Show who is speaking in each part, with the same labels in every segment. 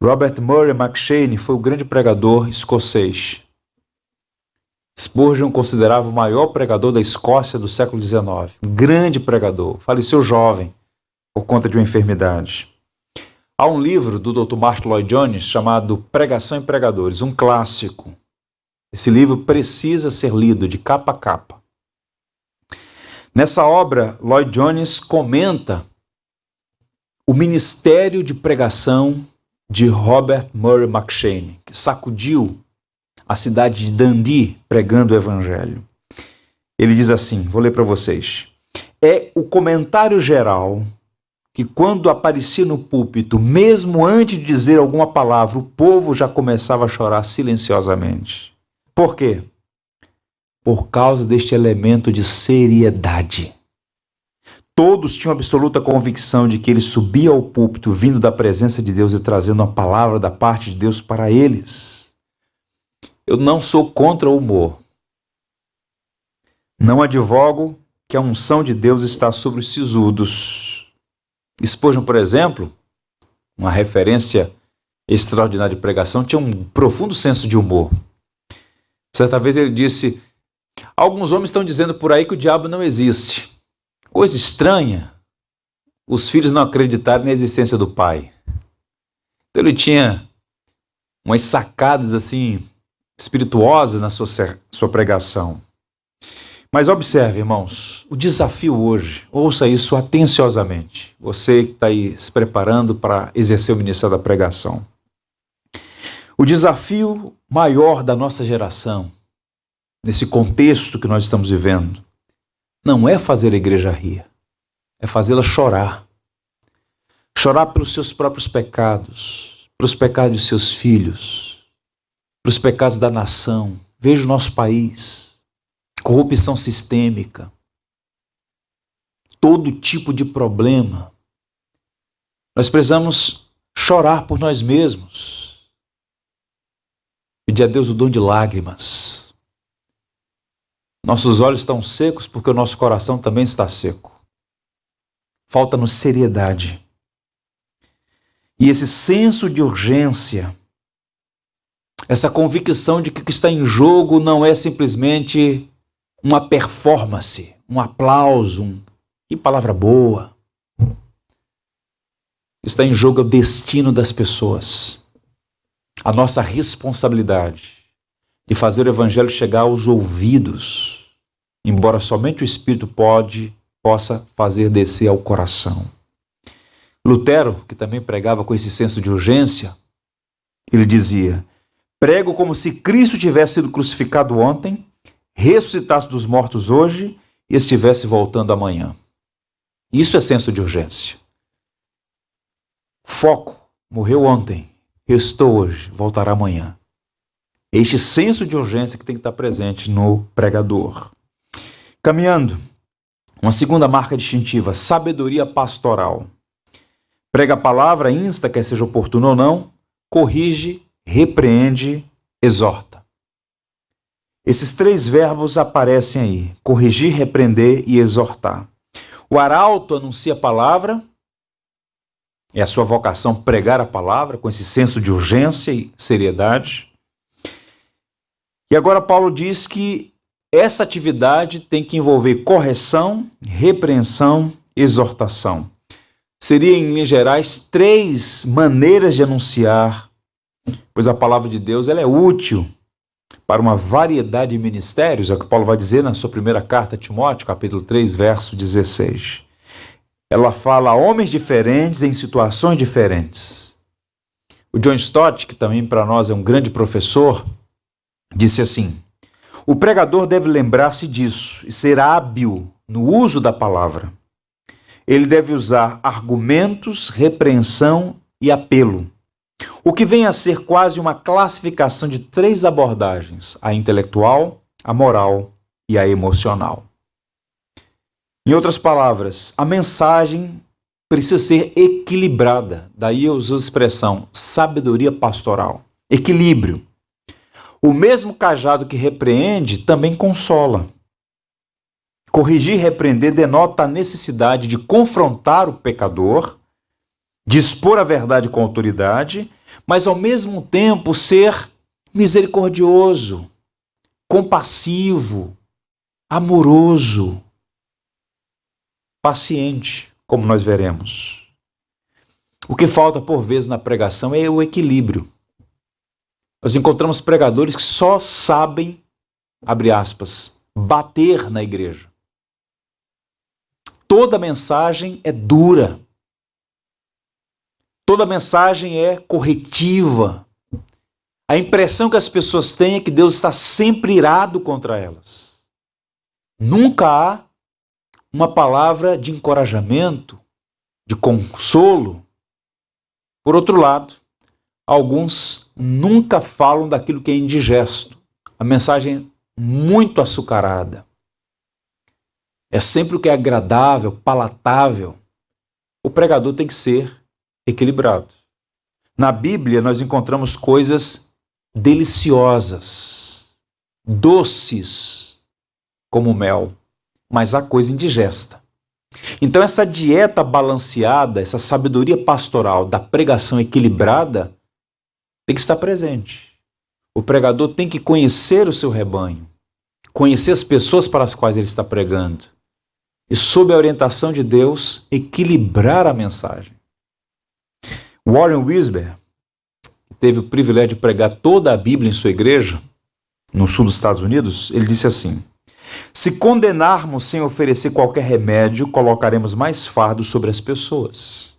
Speaker 1: Robert Murray McCheyne foi o grande pregador escocês. Spurgeon considerava o maior pregador da Escócia do século XIX. Um grande pregador. Faleceu jovem por conta de uma enfermidade. Há um livro do Dr. Martyn Lloyd-Jones chamado Pregação e Pregadores, um clássico. Esse livro precisa ser lido de capa a capa. Nessa obra, Lloyd-Jones comenta o ministério de pregação de Robert Murray McCheyne, que sacudiu a cidade de Dundee pregando o evangelho. Ele diz assim, vou ler para vocês. É o comentário geral que quando aparecia no púlpito, mesmo antes de dizer alguma palavra, o povo já começava a chorar silenciosamente. Por quê? Por causa deste elemento de seriedade. Todos tinham absoluta convicção de que ele subia ao púlpito vindo da presença de Deus e trazendo uma palavra da parte de Deus para eles. Eu não sou contra o humor. Não advogo que a unção de Deus está sobre os sisudos. Spurgeon, por exemplo, uma referência extraordinária de pregação, tinha um profundo senso de humor. Certa vez ele disse, alguns homens estão dizendo por aí que o diabo não existe. Coisa estranha, os filhos não acreditaram na existência do pai. Então ele tinha umas sacadas assim espirituosas na sua pregação. Mas observe, irmãos, o desafio hoje, ouça isso atenciosamente, você que está aí se preparando para exercer o ministério da pregação. O desafio maior da nossa geração, nesse contexto que nós estamos vivendo, não é fazer a igreja rir, é fazê-la chorar. Chorar pelos seus próprios pecados, pelos pecados de seus filhos, pelos pecados da nação. Veja o nosso país, corrupção sistêmica, todo tipo de problema. Nós precisamos chorar por nós mesmos, pedir a Deus o dom de lágrimas. Nossos olhos estão secos porque o nosso coração também está seco. Falta-nos seriedade. E esse senso de urgência, essa convicção de que o que está em jogo não é simplesmente uma performance, um aplauso, que palavra boa. Está em jogo é o destino das pessoas. A nossa responsabilidade de fazer o evangelho chegar aos ouvidos, embora somente o Espírito possa fazer descer ao coração. Lutero, que também pregava com esse senso de urgência, ele dizia, prego como se Cristo tivesse sido crucificado ontem, ressuscitasse dos mortos hoje e estivesse voltando amanhã. Isso é senso de urgência. Foco, morreu ontem, restou hoje, voltará amanhã. Este senso de urgência que tem que estar presente no pregador. Caminhando, uma segunda marca distintiva, sabedoria pastoral. Prega a palavra, insta, quer seja oportuno ou não, corrige, repreende, exorta. Esses três verbos aparecem aí, corrigir, repreender e exortar. O arauto anuncia a palavra, é a sua vocação pregar a palavra, com esse senso de urgência e seriedade. E agora Paulo diz que essa atividade tem que envolver correção, repreensão, exortação. Seria, em linhas gerais, três maneiras de anunciar, pois a palavra de Deus ela é útil para uma variedade de ministérios, é o que Paulo vai dizer na sua primeira carta a Timóteo, capítulo 3, verso 16. Ela fala a homens diferentes em situações diferentes. O John Stott, que também para nós é um grande professor, disse assim, o pregador deve lembrar-se disso e ser hábil no uso da palavra. Ele deve usar argumentos, repreensão e apelo, o que vem a ser quase uma classificação de três abordagens, a intelectual, a moral e a emocional. Em outras palavras, a mensagem precisa ser equilibrada, daí eu uso a expressão sabedoria pastoral, equilíbrio. O mesmo cajado que repreende também consola. Corrigir e repreender denota a necessidade de confrontar o pecador, de expor a verdade com autoridade, mas ao mesmo tempo ser misericordioso, compassivo, amoroso, paciente, como nós veremos. O que falta por vezes na pregação é o equilíbrio. Nós encontramos pregadores que só sabem, abre aspas, bater na igreja. Toda mensagem é dura. Toda mensagem é corretiva. A impressão que as pessoas têm é que Deus está sempre irado contra elas. Nunca há uma palavra de encorajamento, de consolo. Por outro lado, alguns nunca falam daquilo que é indigesto. A mensagem é muito açucarada. É sempre o que é agradável, palatável. O pregador tem que ser equilibrado. Na Bíblia nós encontramos coisas deliciosas, doces como mel, mas há coisa indigesta. Então essa dieta balanceada, essa sabedoria pastoral da pregação equilibrada tem que estar presente. O pregador tem que conhecer o seu rebanho, conhecer as pessoas para as quais ele está pregando e, sob a orientação de Deus, equilibrar a mensagem. Warren Wiersbe, que teve o privilégio de pregar toda a Bíblia em sua igreja, no sul dos Estados Unidos, ele disse assim: se condenarmos sem oferecer qualquer remédio, colocaremos mais fardo sobre as pessoas.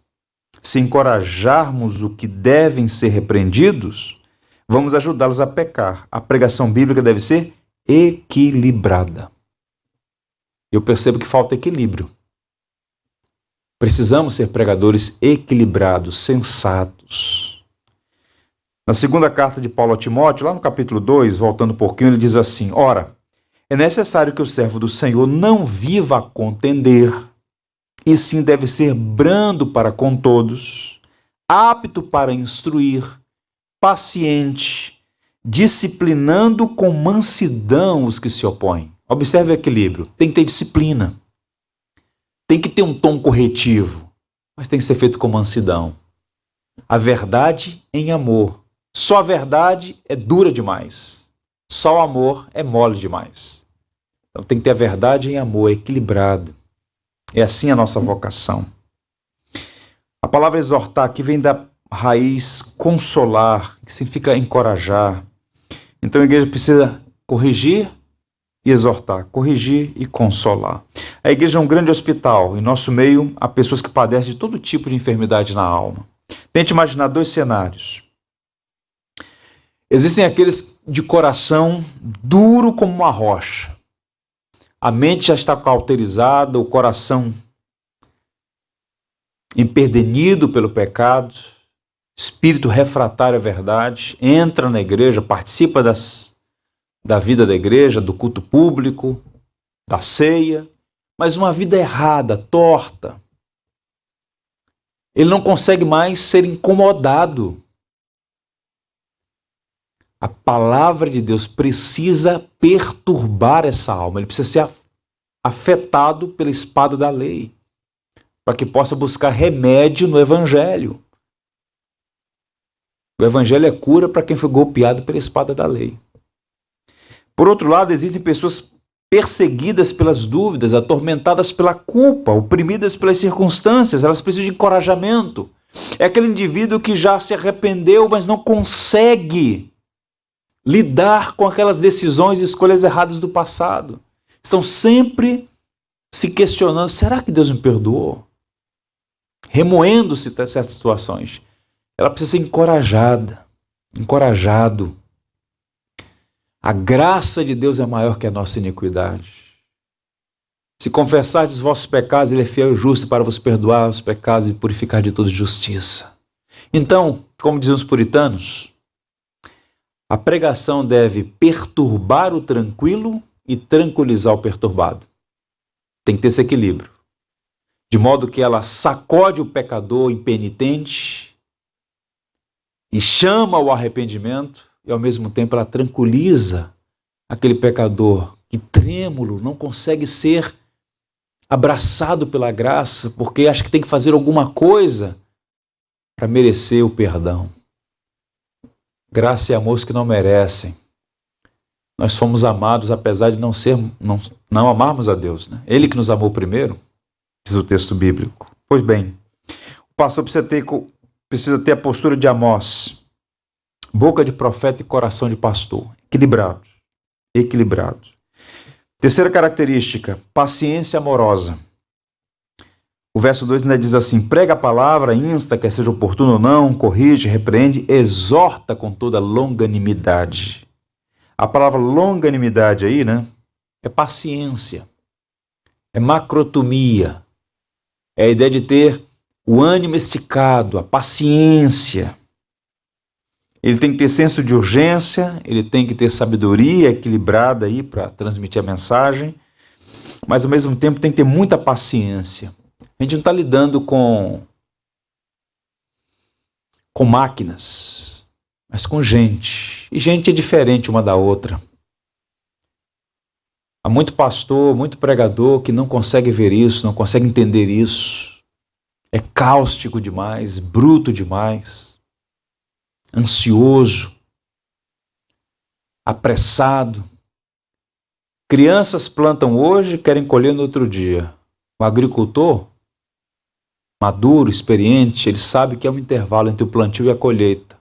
Speaker 1: Se encorajarmos o que devem ser repreendidos, vamos ajudá-los a pecar. A pregação bíblica deve ser equilibrada. Eu percebo que falta equilíbrio. Precisamos ser pregadores equilibrados, sensatos. Na segunda carta de Paulo a Timóteo, lá no capítulo 2, voltando um pouquinho, ele diz assim: ora, é necessário que o servo do Senhor não viva a contender, e sim deve ser brando para com todos, apto para instruir, paciente, disciplinando com mansidão os que se opõem. Observe o equilíbrio. Tem que ter disciplina. Tem que ter um tom corretivo, mas tem que ser feito com mansidão. A verdade em amor. Só a verdade é dura demais. Só o amor é mole demais. Então tem que ter a verdade em amor, equilibrado. É assim a nossa vocação. A palavra exortar aqui vem da raiz consolar, que significa encorajar. Então a igreja precisa corrigir e exortar, corrigir e consolar. A igreja é um grande hospital. Em nosso meio há pessoas que padecem de todo tipo de enfermidade na alma. Tente imaginar dois cenários. Existem aqueles de coração duro como uma rocha. A mente já está cauterizada, o coração empedernido pelo pecado, espírito refratário à verdade, entra na igreja, participa da vida da igreja, do culto público, da ceia, mas uma vida errada, torta. Ele não consegue mais ser incomodado. A palavra de Deus precisa perturbar essa alma, ele precisa ser afetado pela espada da lei, para que possa buscar remédio no Evangelho. O Evangelho é cura para quem foi golpeado pela espada da lei. Por outro lado, existem pessoas perseguidas pelas dúvidas, atormentadas pela culpa, oprimidas pelas circunstâncias, elas precisam de encorajamento. É aquele indivíduo que já se arrependeu, mas não consegue lidar com aquelas decisões e escolhas erradas do passado. Estão sempre se questionando, será que Deus me perdoou? Remoendo-se certas situações. Ela precisa ser encorajada, encorajado. A graça de Deus é maior que a nossa iniquidade. Se confessardes os vossos pecados, Ele é fiel e justo para vos perdoar os pecados e purificar de toda justiça. Então, como dizem os puritanos, a pregação deve perturbar o tranquilo e tranquilizar o perturbado. Tem que ter esse equilíbrio. De modo que ela sacode o pecador impenitente e chama ao arrependimento, e ao mesmo tempo ela tranquiliza aquele pecador que, trêmulo, não consegue ser abraçado pela graça, porque acha que tem que fazer alguma coisa para merecer o perdão. graça e amor que não merecem. Nós fomos amados apesar de não amarmos a Deus, né? Ele que nos amou primeiro, diz o texto bíblico. Pois bem, o pastor precisa ter a postura de Amós, boca de profeta e coração de pastor, equilibrado. Terceira característica, paciência amorosa. O verso 2 ainda diz assim: prega a palavra, insta, quer seja oportuno ou não, corrige, repreende, exorta com toda longanimidade. A palavra longanimidade aí, né, é paciência, é macrotomia, é a ideia de ter o ânimo esticado, a paciência. Ele tem que ter senso de urgência, ele tem que ter sabedoria equilibrada aí para transmitir a mensagem, mas ao mesmo tempo tem que ter muita paciência. A gente não está lidando com máquinas, mas com gente. E gente é diferente uma da outra. Há muito pastor, muito pregador que não consegue ver isso, não consegue entender isso. É cáustico demais, bruto demais, ansioso, apressado. Crianças plantam hoje e querem colher no outro dia. O agricultor maduro, experiente, ele sabe que é um intervalo entre o plantio e a colheita.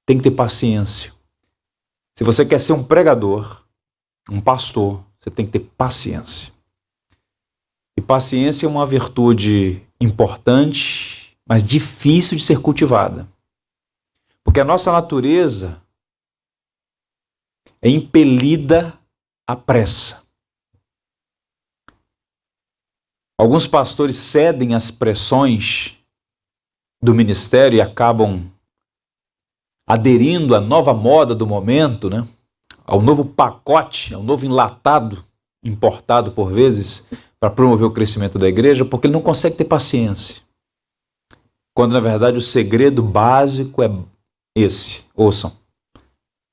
Speaker 1: Tem que ter paciência. Se você quer ser um pregador, um pastor, você tem que ter paciência. E paciência é uma virtude importante, mas difícil de ser cultivada. Porque a nossa natureza é impelida à pressa. Alguns pastores cedem às pressões do ministério e acabam aderindo à nova moda do momento, né? Ao novo pacote, ao novo enlatado, importado por vezes, para promover o crescimento da igreja, porque ele não consegue ter paciência. Quando, na verdade, o segredo básico é esse. Ouçam.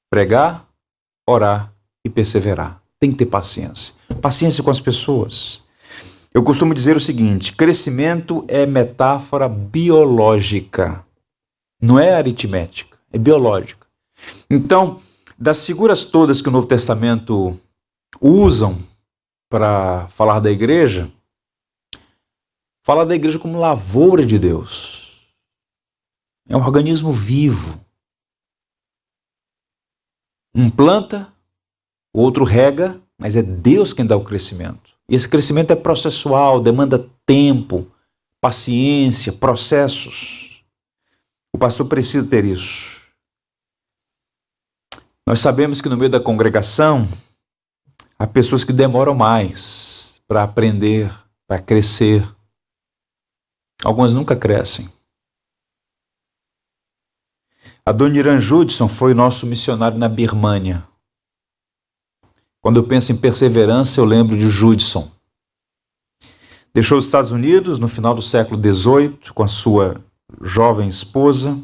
Speaker 1: Pregar, orar e perseverar. Tem que ter paciência. Paciência com as pessoas. Eu costumo dizer o seguinte: crescimento é metáfora biológica, não é aritmética, é biológica. Então, das figuras todas que o Novo Testamento usam para falar da igreja, fala da igreja como lavoura de Deus. É um organismo vivo. Um planta, o outro rega, mas é Deus quem dá o crescimento. E esse crescimento é processual, demanda tempo, paciência, processos. O pastor precisa ter isso. Nós sabemos que no meio da congregação há pessoas que demoram mais para aprender, para crescer. Algumas nunca crescem. Adoniran Judson foi nosso missionário na Birmânia. Quando eu penso em perseverança, eu lembro de Judson. Deixou os Estados Unidos no final do século XVIII com a sua jovem esposa.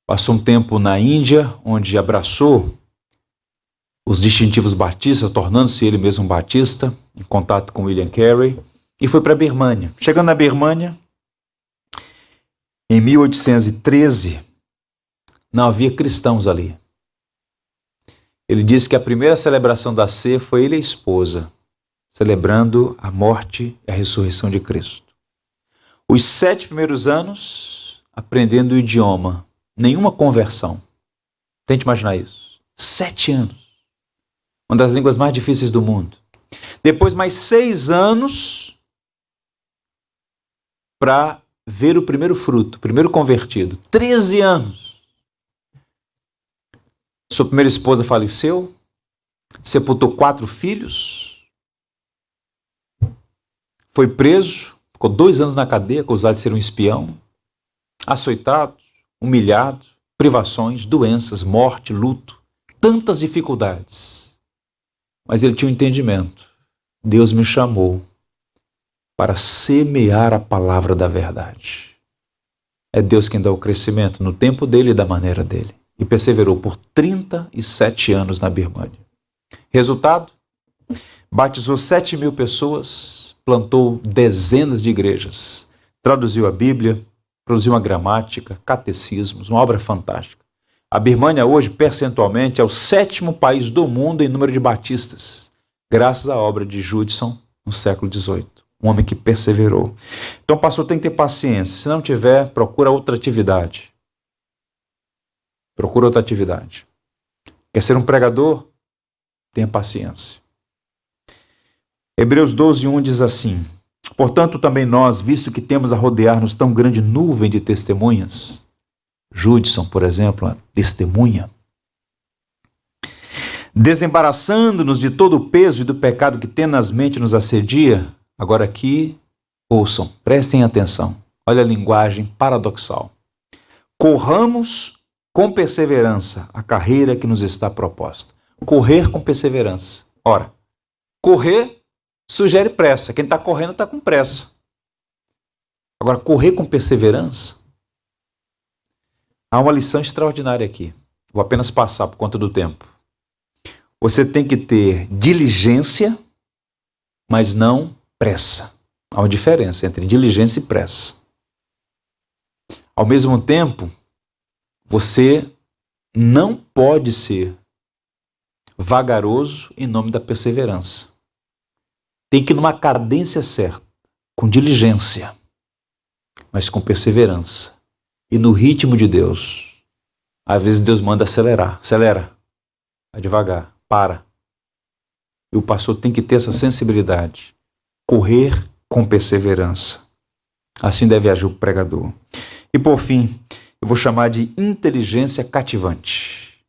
Speaker 1: Passou um tempo na Índia, onde abraçou os distintivos batistas, tornando-se ele mesmo um batista, em contato com William Carey, e foi para a Birmânia. Chegando na Birmânia, em 1813, não havia cristãos ali. Ele disse que a primeira celebração da ceia foi ele e a esposa, celebrando a morte e a ressurreição de Cristo. Os 7 primeiros anos, aprendendo o idioma, nenhuma conversão. Tente imaginar isso. 7 anos. Uma das línguas mais difíceis do mundo. Depois, mais 6 anos para ver o primeiro fruto, o primeiro convertido. 13 anos. Sua primeira esposa faleceu, sepultou 4 filhos, foi preso, ficou 2 anos na cadeia, acusado de ser um espião, açoitado, humilhado, privações, doenças, morte, luto, tantas dificuldades. Mas ele tinha um entendimento. Deus me chamou para semear a palavra da verdade. É Deus quem dá o crescimento no tempo dele e da maneira dele. E perseverou por 37 anos na Birmânia. Resultado? Batizou 7.000 pessoas, plantou dezenas de igrejas, traduziu a Bíblia, produziu uma gramática, catecismos, uma obra fantástica. A Birmânia hoje, percentualmente, é o 7º país do mundo em número de batistas, graças à obra de Judson no século XVIII. Um homem que perseverou. Então o pastor tem que ter paciência. Se não tiver, procura outra atividade. Procura outra atividade. Quer ser um pregador? Tenha paciência. Hebreus 12:1 diz assim: portanto, também nós, visto que temos a rodear-nos tão grande nuvem de testemunhas, Judson, por exemplo, a testemunha, desembaraçando-nos de todo o peso e do pecado que tenazmente nos assedia. Agora aqui, ouçam, prestem atenção. Olha a linguagem paradoxal. Corramos com perseverança a carreira que nos está proposta. Correr com perseverança. Ora, correr sugere pressa. Quem está correndo está com pressa. Agora, correr com perseverança. Há uma lição extraordinária aqui. Vou apenas passar por conta do tempo. Você tem que ter diligência, mas não pressa. Há uma diferença entre diligência e pressa. Ao mesmo tempo, você não pode ser vagaroso em nome da perseverança. Tem que ir numa cadência certa, com diligência, mas com perseverança. E no ritmo de Deus. Às vezes Deus manda acelerar. Acelera. Vai devagar. Para. E o pastor tem que ter essa sensibilidade. Correr com perseverança. Assim deve agir o pregador. E por fim, eu vou chamar de inteligência cativante.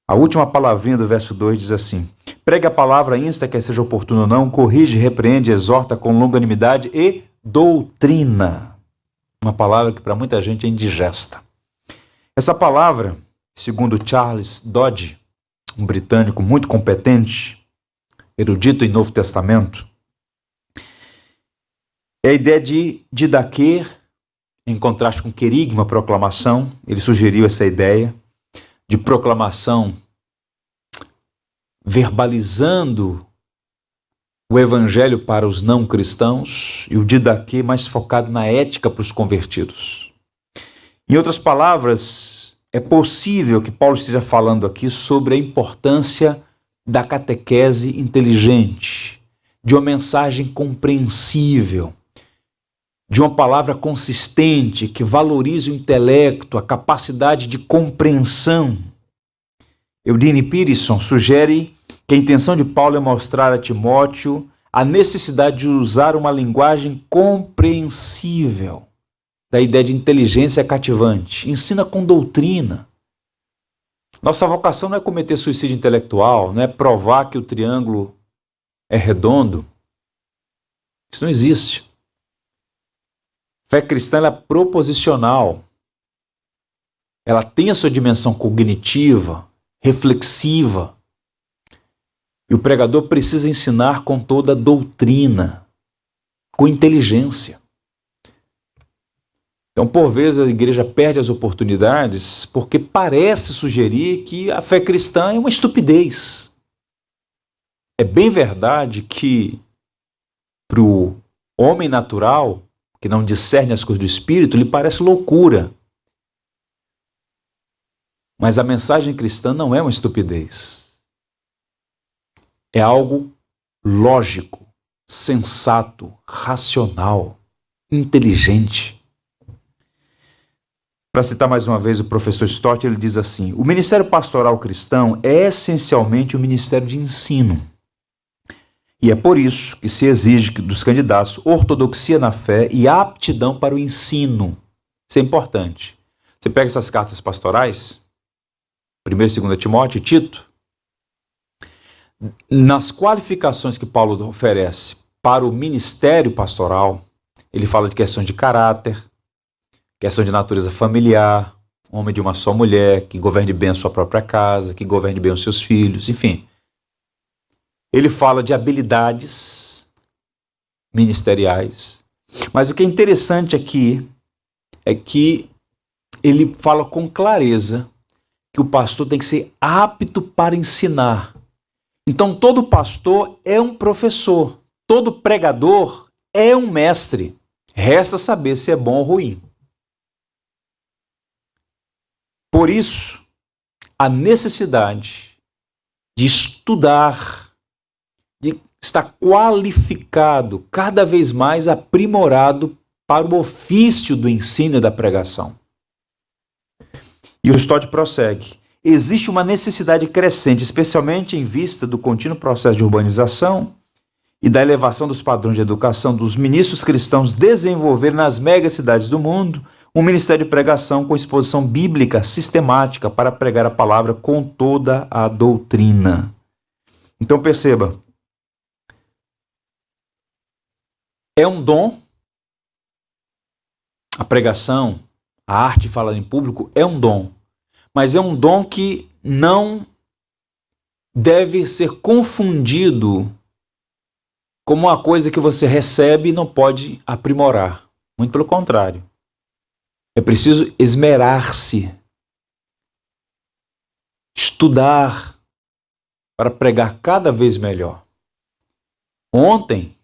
Speaker 1: A última palavrinha do verso 2 diz assim: pregue a palavra, insta quer seja oportuno ou não, corrige, repreende, exorta com longanimidade e doutrina. Uma palavra que para muita gente é indigesta. Essa palavra, segundo Charles Dodge, um britânico muito competente, erudito em Novo Testamento, é a ideia de didaquer, em contraste com querigma, proclamação. Ele sugeriu essa ideia de proclamação verbalizando o evangelho para os não cristãos e o didaquê mais focado na ética para os convertidos. Em outras palavras, é possível que Paulo esteja falando aqui sobre a importância da catequese inteligente, de uma mensagem compreensível, de uma palavra consistente que valorize o intelecto, a capacidade de compreensão. Eugene Peterson sugere que a intenção de Paulo é mostrar a Timóteo a necessidade de usar uma linguagem compreensível, da ideia de inteligência cativante. Ensina com doutrina. Nossa vocação não é cometer suicídio intelectual, não é provar que o triângulo é redondo. Isso não existe. Fé cristã ela é proposicional. Ela tem a sua dimensão cognitiva, reflexiva. E o pregador precisa ensinar com toda a doutrina, com inteligência. Então, por vezes, a igreja perde as oportunidades porque parece sugerir que a fé cristã é uma estupidez. É bem verdade que, para o homem natural, que não discerne as coisas do Espírito, lhe parece loucura. Mas a mensagem cristã não é uma estupidez. É algo lógico, sensato, racional, inteligente. Para citar mais uma vez o professor Stott, ele diz assim: o ministério pastoral cristão é essencialmente um ministério de ensino. E é por isso que se exige dos candidatos ortodoxia na fé e aptidão para o ensino. Isso é importante. Você pega essas cartas pastorais, 1 e 2 Timóteo e Tito, nas qualificações que Paulo oferece para o ministério pastoral, ele fala de questões de caráter, questão de natureza familiar, homem de uma só mulher, que governe bem a sua própria casa, que governe bem os seus filhos, enfim. Ele fala de habilidades ministeriais. Mas o que é interessante aqui é que ele fala com clareza que o pastor tem que ser apto para ensinar. Então, todo pastor é um professor, todo pregador é um mestre. Resta saber se é bom ou ruim. Por isso, a necessidade de estudar, de estar qualificado, cada vez mais aprimorado para o ofício do ensino e da pregação. E o Stott prossegue. Existe uma necessidade crescente, especialmente em vista do contínuo processo de urbanização e da elevação dos padrões de educação dos ministros cristãos, desenvolver nas megacidades do mundo um ministério de pregação com exposição bíblica sistemática para pregar a palavra com toda a doutrina. Então perceba, é um dom, a pregação, a arte de falar em público é um dom, mas é um dom que não deve ser confundido como uma coisa que você recebe e não pode aprimorar. Muito pelo contrário. É preciso esmerar-se, estudar para pregar cada vez melhor. Ontem,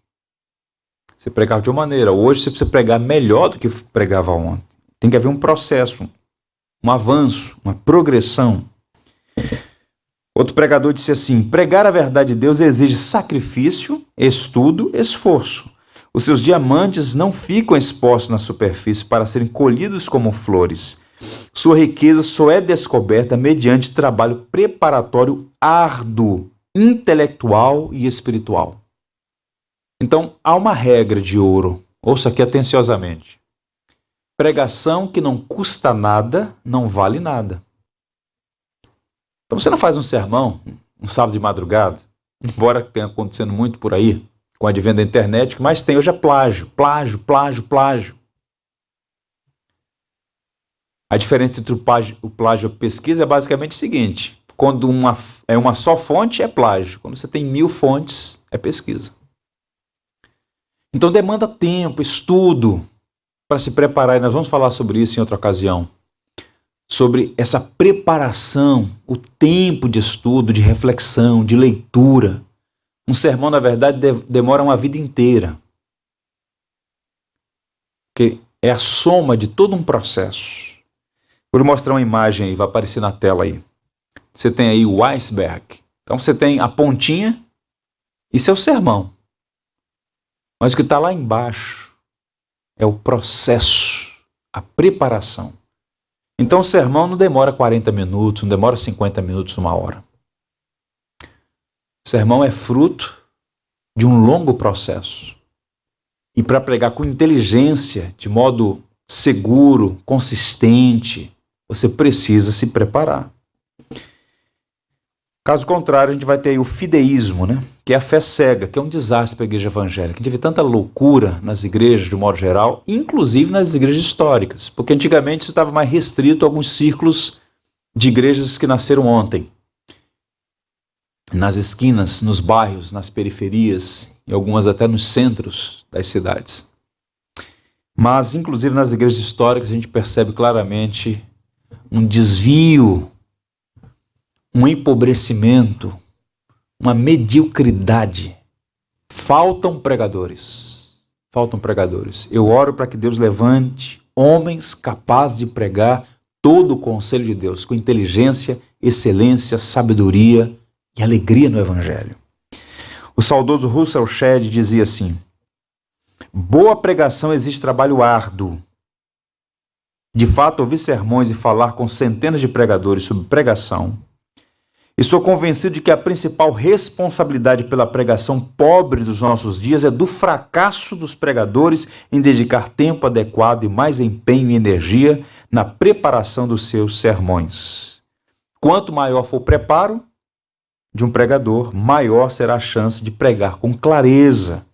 Speaker 1: você pregava de uma maneira, hoje você precisa pregar melhor do que pregava ontem. Tem que haver um processo, um avanço, uma progressão. Outro pregador disse assim: pregar a verdade de Deus exige sacrifício, estudo, esforço. Os seus diamantes não ficam expostos na superfície para serem colhidos como flores. Sua riqueza só é descoberta mediante trabalho preparatório árduo, intelectual e espiritual. Então, há uma regra de ouro. Ouça aqui atenciosamente. Pregação que não custa nada, não vale nada. Então você não faz um sermão, um sábado de madrugada, embora tenha acontecendo muito por aí, com o advento da internet, o que mais tem hoje é plágio. A diferença entre o plágio e a pesquisa é basicamente o seguinte: quando é uma só fonte, é plágio. Quando você tem 1000 fontes, é pesquisa. Então demanda tempo, estudo, para se preparar, e nós vamos falar sobre isso em outra ocasião, sobre essa preparação, o tempo de estudo, de reflexão, de leitura. Um sermão, na verdade, demora uma vida inteira, porque é a soma de todo um processo. Vou mostrar uma imagem aí, vai aparecer na tela aí. Você tem aí o iceberg. Então você tem a pontinha, isso é o sermão. Mas o que está lá embaixo é o processo, a preparação. Então o sermão não demora 40 minutos, não demora 50 minutos, 1 hora. O sermão é fruto de um longo processo. E para pregar com inteligência, de modo seguro, consistente, você precisa se preparar. Caso contrário, a gente vai ter aí o fideísmo, né? Que é a fé cega, que é um desastre para a igreja evangélica. A gente vê tanta loucura nas igrejas, de um modo geral, inclusive nas igrejas históricas, porque antigamente isso estava mais restrito a alguns círculos de igrejas que nasceram ontem. Nas esquinas, nos bairros, nas periferias, e algumas até nos centros das cidades. Mas, inclusive nas igrejas históricas, a gente percebe claramente um desvio, um empobrecimento, uma mediocridade. Faltam pregadores. Eu oro para que Deus levante homens capazes de pregar todo o conselho de Deus, com inteligência, excelência, sabedoria e alegria no Evangelho. O saudoso Russell Shedd dizia assim: boa pregação exige trabalho árduo. De fato, ouvir sermões e falar com centenas de pregadores sobre pregação, estou convencido de que a principal responsabilidade pela pregação pobre dos nossos dias é do fracasso dos pregadores em dedicar tempo adequado e mais empenho e energia na preparação dos seus sermões. Quanto maior for o preparo de um pregador, maior será a chance de pregar com clareza,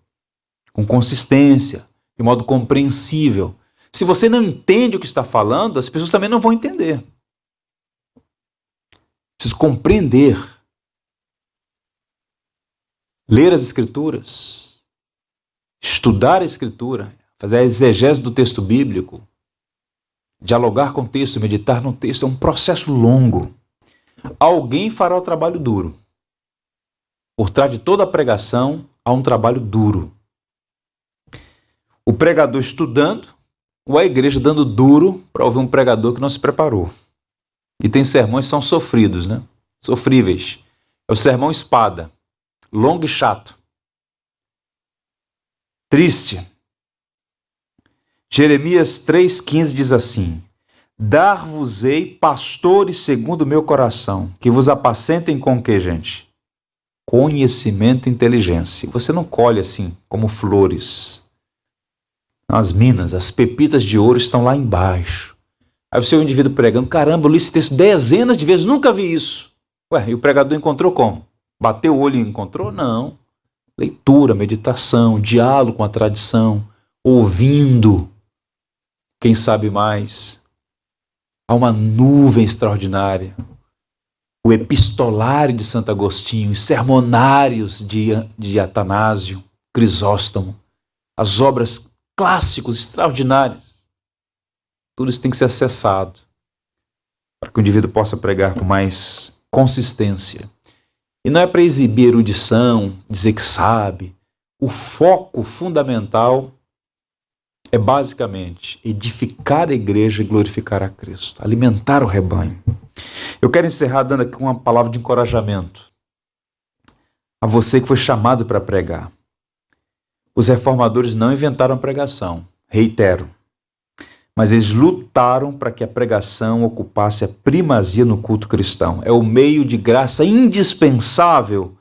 Speaker 1: com consistência, de modo compreensível. Se você não entende o que está falando, as pessoas também não vão entender. Preciso compreender, ler as Escrituras, estudar a Escritura, fazer a exegese do texto bíblico, dialogar com o texto, meditar no texto, é um processo longo. Alguém fará o trabalho duro. Por trás de toda a pregação, há um trabalho duro. O pregador estudando, ou a igreja dando duro para ouvir um pregador que não se preparou. E tem sermões que são sofridos, né? Sofríveis. É o sermão espada, longo e chato. Triste. Jeremias 3,15 diz assim: dar-vos-ei pastores segundo o meu coração, que vos apacentem com o que, gente? Conhecimento e inteligência. Você não colhe assim, como flores. As minas, as pepitas de ouro estão lá embaixo. Aí você é um indivíduo pregando, caramba, eu li esse texto dezenas de vezes, nunca vi isso. Ué, e o pregador encontrou como? Bateu o olho e encontrou? Não. Leitura, meditação, diálogo com a tradição, ouvindo. Quem sabe mais? Há uma nuvem extraordinária. O epistolário de Santo Agostinho, os sermonários de Atanásio, Crisóstomo, as obras clássicos extraordinárias. Tudo isso tem que ser acessado para que o indivíduo possa pregar com mais consistência. E não é para exibir erudição, dizer que sabe. O foco fundamental é basicamente edificar a igreja e glorificar a Cristo, alimentar o rebanho. Eu quero encerrar dando aqui uma palavra de encorajamento a você que foi chamado para pregar. Os reformadores não inventaram a pregação, reitero, mas eles lutaram para que a pregação ocupasse a primazia no culto cristão. É o meio de graça indispensável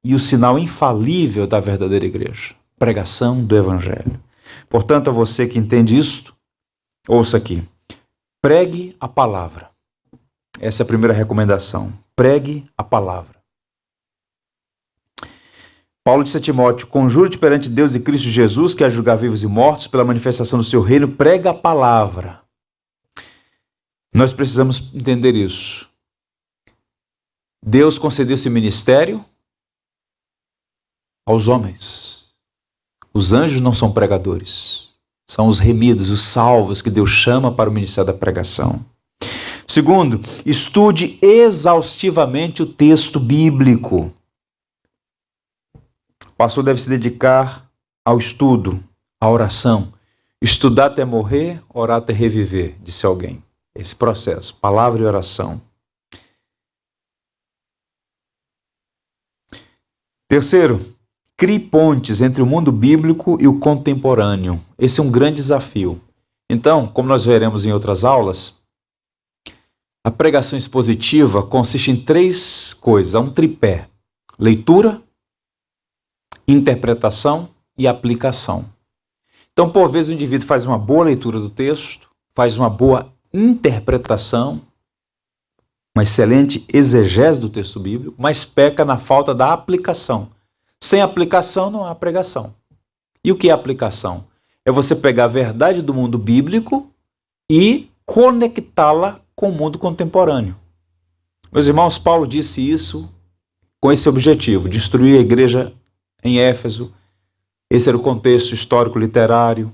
Speaker 1: e o sinal infalível da verdadeira igreja. Pregação do Evangelho. Portanto, a você que entende isto, ouça aqui. Pregue a palavra. Essa é a primeira recomendação. Pregue a palavra. Paulo disse a Timóteo: conjuro-te perante Deus e Cristo Jesus, que a julgar vivos e mortos pela manifestação do seu reino, prega a palavra. Nós precisamos entender isso. Deus concedeu esse ministério aos homens. Os anjos não são pregadores. São os remidos, os salvos que Deus chama para o ministério da pregação. Segundo, estude exaustivamente o texto bíblico. O pastor deve se dedicar ao estudo, à oração. Estudar até morrer, orar até reviver, disse alguém. Esse processo, palavra e oração. Terceiro, crie pontes entre o mundo bíblico e o contemporâneo. Esse é um grande desafio. Então, como nós veremos em outras aulas, a pregação expositiva consiste em três coisas. Há um tripé: leitura, interpretação e aplicação. Então, por vezes, o indivíduo faz uma boa leitura do texto, faz uma boa interpretação, uma excelente exegese do texto bíblico, mas peca na falta da aplicação. Sem aplicação não há pregação. E o que é aplicação? É você pegar a verdade do mundo bíblico e conectá-la com o mundo contemporâneo. Meus irmãos, Paulo disse isso com esse objetivo: destruir a igreja em Éfeso. Esse era o contexto histórico-literário.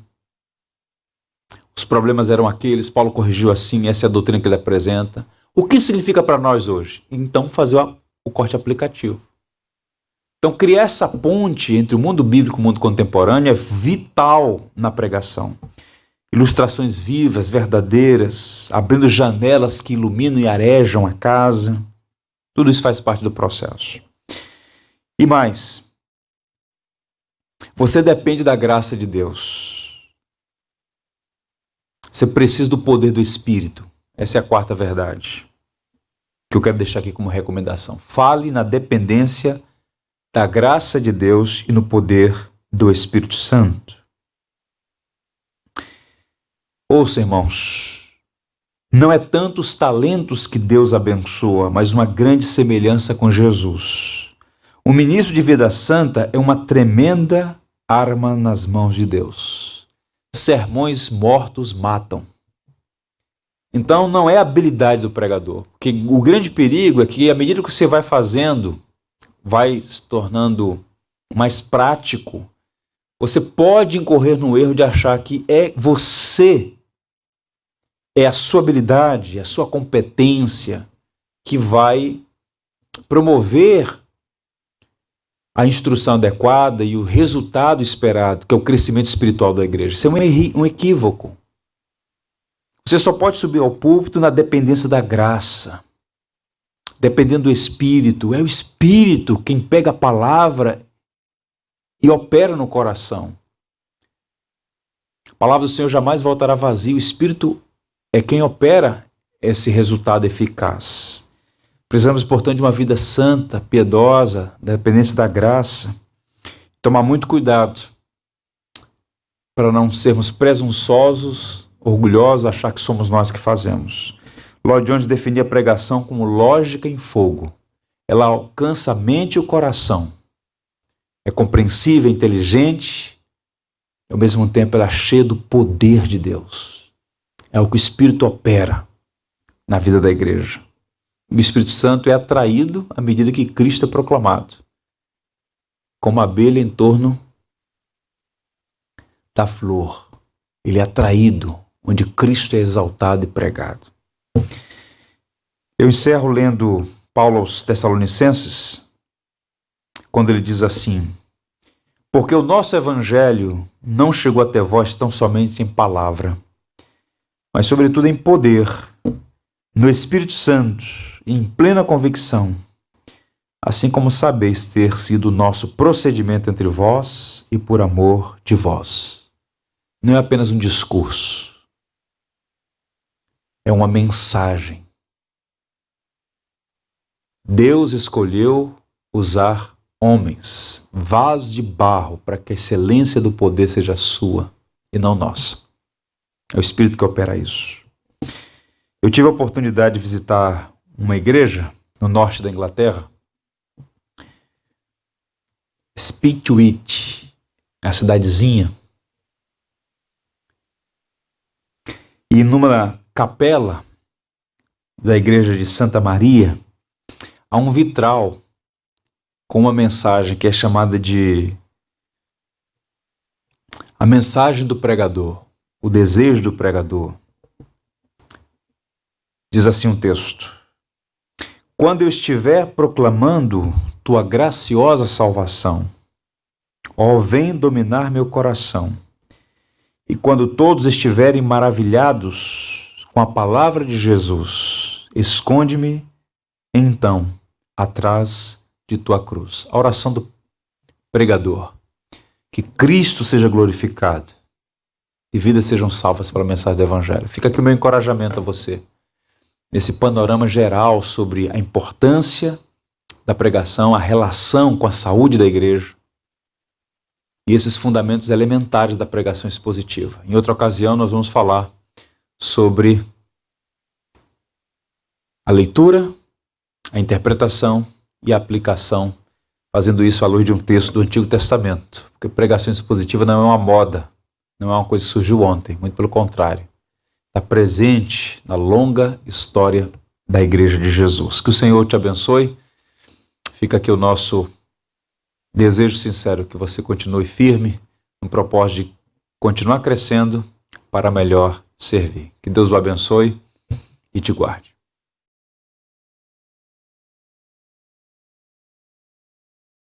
Speaker 1: Os problemas eram aqueles, Paulo corrigiu assim, essa é a doutrina que ele apresenta. O que significa para nós hoje? Então, fazer o corte aplicativo. Então, criar essa ponte entre o mundo bíblico e o mundo contemporâneo é vital na pregação. Ilustrações vivas, verdadeiras, abrindo janelas que iluminam e arejam a casa. Tudo isso faz parte do processo. E mais, você depende da graça de Deus. Você precisa do poder do Espírito. Essa é a quarta verdade que eu quero deixar aqui como recomendação. Fale na dependência da graça de Deus e no poder do Espírito Santo. Ouça, irmãos, não é tanto os talentos que Deus abençoa, mas uma grande semelhança com Jesus. O ministro de vida santa é uma tremenda arma nas mãos de Deus. Sermões mortos matam. Então não é a habilidade do pregador, porque o grande perigo é que à medida que você vai fazendo, vai se tornando mais prático, você pode incorrer no erro de achar que é você, é a sua habilidade, a sua competência que vai promover a instrução adequada e o resultado esperado, que é o crescimento espiritual da igreja. Isso é um equívoco. Você só pode subir ao púlpito na dependência da graça, dependendo do Espírito. É o Espírito quem pega a palavra e opera no coração. A palavra do Senhor jamais voltará vazia. O Espírito é quem opera esse resultado eficaz. Precisamos, portanto, de uma vida santa, piedosa, da dependência da graça. Tomar muito cuidado para não sermos presunçosos, orgulhosos, achar que somos nós que fazemos. Lloyd Jones definia a pregação como lógica em fogo. Ela alcança a mente e o coração. É compreensível, inteligente, e ao mesmo tempo ela é cheia do poder de Deus. É o que o Espírito opera na vida da igreja. O Espírito Santo é atraído à medida que Cristo é proclamado, como a abelha em torno da flor. Ele é atraído onde Cristo é exaltado e pregado. Eu encerro lendo Paulo aos Tessalonicenses, quando ele diz assim: porque o nosso evangelho não chegou até vós tão somente em palavra, mas sobretudo em poder, no Espírito Santo e em plena convicção, assim como sabeis ter sido o nosso procedimento entre vós e por amor de vós. Não é apenas um discurso, é uma mensagem. Deus escolheu usar homens, vasos de barro, para que a excelência do poder seja sua e não nossa. É o Espírito que opera isso. Eu tive a oportunidade de visitar uma igreja no norte da Inglaterra, Spitwith, a cidadezinha. E numa capela da igreja de Santa Maria, há um vitral com uma mensagem que é chamada de a mensagem do pregador, o desejo do pregador. Diz assim um texto: quando eu estiver proclamando tua graciosa salvação, ó, vem dominar meu coração. E quando todos estiverem maravilhados com a palavra de Jesus, esconde-me então atrás de tua cruz. A oração do pregador: que Cristo seja glorificado e vidas sejam salvas pela mensagem do Evangelho. Fica aqui o meu encorajamento a você, nesse panorama geral sobre a importância da pregação, a relação com a saúde da igreja e esses fundamentos elementares da pregação expositiva. Em outra ocasião nós vamos falar sobre a leitura, a interpretação e a aplicação, fazendo isso à luz de um texto do Antigo Testamento, porque pregação expositiva não é uma moda, não é uma coisa que surgiu ontem, muito pelo contrário. Está presente na longa história da Igreja de Jesus. Que o Senhor te abençoe. Fica aqui o nosso desejo sincero que você continue firme no propósito de continuar crescendo para melhor servir. Que Deus o abençoe e te guarde.